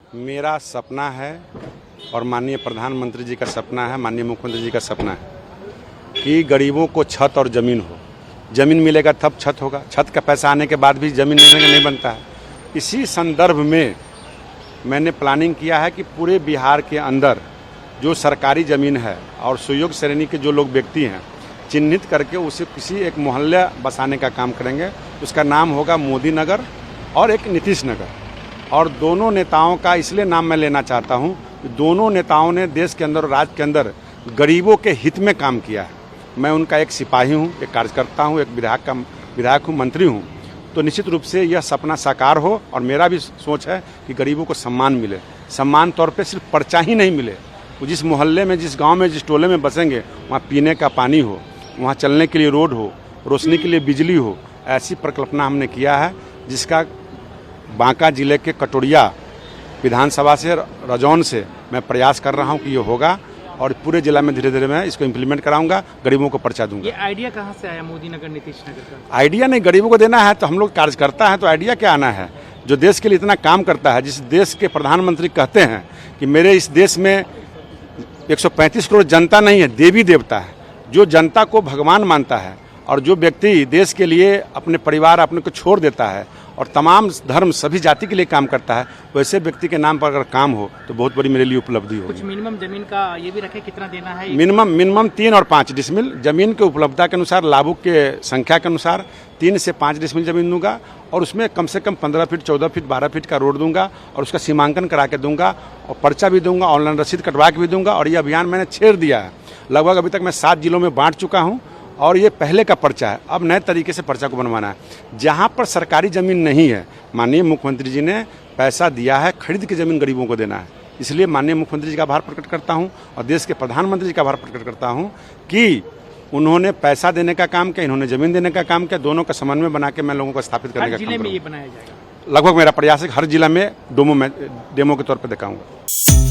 मेरा सपना है और माननीय प्रधानमंत्री जी का सपना है, माननीय मुख्यमंत्री जी का सपना है कि गरीबों को छत और ज़मीन हो। ज़मीन मिलेगा तब छत होगा, छत का पैसा आने के बाद भी ज़मीन लेने का नहीं बनता है। इसी संदर्भ में मैंने प्लानिंग किया है कि पूरे बिहार के अंदर जो सरकारी ज़मीन है और सुयोग श्रेणी के जो लोग व्यक्ति हैं चिन्हित करके उसे किसी एक मोहल्ला बसाने का काम करेंगे। उसका नाम होगा मोदी नगर और एक नीतीश नगर। और दोनों नेताओं का इसलिए नाम मैं लेना चाहता हूं कि दोनों नेताओं ने देश के अंदर और राज्य के अंदर गरीबों के हित में काम किया है। मैं उनका एक सिपाही हूं, एक कार्यकर्ता हूं, एक विधायक हूं, मंत्री हूं। तो निश्चित रूप से यह सपना साकार हो और मेरा भी सोच है कि गरीबों को सम्मान मिले। सम्मान तौर पे सिर्फ पर्चा ही नहीं मिले, वो जिस मोहल्ले में, जिस गांव में, जिस टोले में बसेंगे वहाँ पीने का पानी हो, वहाँ चलने के लिए रोड हो, रोशनी के लिए बिजली हो। ऐसी परिकल्पना हमने किया है जिसका बांका जिले के कटोरिया विधानसभा से, रजौन से मैं प्रयास कर रहा हूँ कि ये होगा और पूरे जिला में धीरे धीरे मैं इसको इम्प्लीमेंट कराऊंगा, गरीबों को पर्चा दूंगा। ये आइडिया कहाँ से आया मोदी नगर नीतीश नगर का? आइडिया नहीं, गरीबों को देना है तो हम लोग कार्यकर्ता हैं तो आइडिया क्या आना है। जो देश के लिए इतना काम करता है, जिस देश के प्रधानमंत्री कहते हैं कि मेरे इस देश में 135 करोड़ जनता नहीं है, देवी देवता है, जो जनता को भगवान मानता है और जो व्यक्ति देश के लिए अपने परिवार अपने को छोड़ देता है और तमाम धर्म सभी जाति के लिए काम करता है, वैसे व्यक्ति के नाम पर अगर काम हो तो बहुत बड़ी मेरे लिए उपलब्धि होगी। कुछ मिनिमम जमीन का ये भी रखे कितना देना है? मिनिमम 3 और 5 डिसमिल जमीन के उपलब्धता के अनुसार, लाभुक के संख्या के अनुसार 3 से 5 डिसमिल जमीन दूंगा और उसमें कम से कम 15 फीट, 14 फीट, 12 फीट का रोड दूंगा और उसका सीमांकन करा के दूंगा और पर्चा भी दूंगा, ऑनलाइन रसीद कटवा के भी दूंगा। और ये अभियान मैंने छेड़ दिया है, लगभग अभी तक मैं 7 जिलों में बांट चुका हूँ और ये पहले का पर्चा है। अब नए तरीके से पर्चा को बनवाना है। जहाँ पर सरकारी ज़मीन नहीं है, माननीय मुख्यमंत्री जी ने पैसा दिया है, खरीद के ज़मीन गरीबों को देना है। इसलिए माननीय मुख्यमंत्री जी का आभार प्रकट करता हूँ और देश के प्रधानमंत्री जी का आभार प्रकट करता हूँ कि उन्होंने पैसा देने का काम किया, इन्होंने ज़मीन देने का काम किया। दोनों का समन्वय बना के मैं लोगों को स्थापित करने का काम करूँगा। ये बनाया जाएगा। लगभग मेरा प्रयास है हर जिला में डेमो के तौर पर दिखाऊंगा।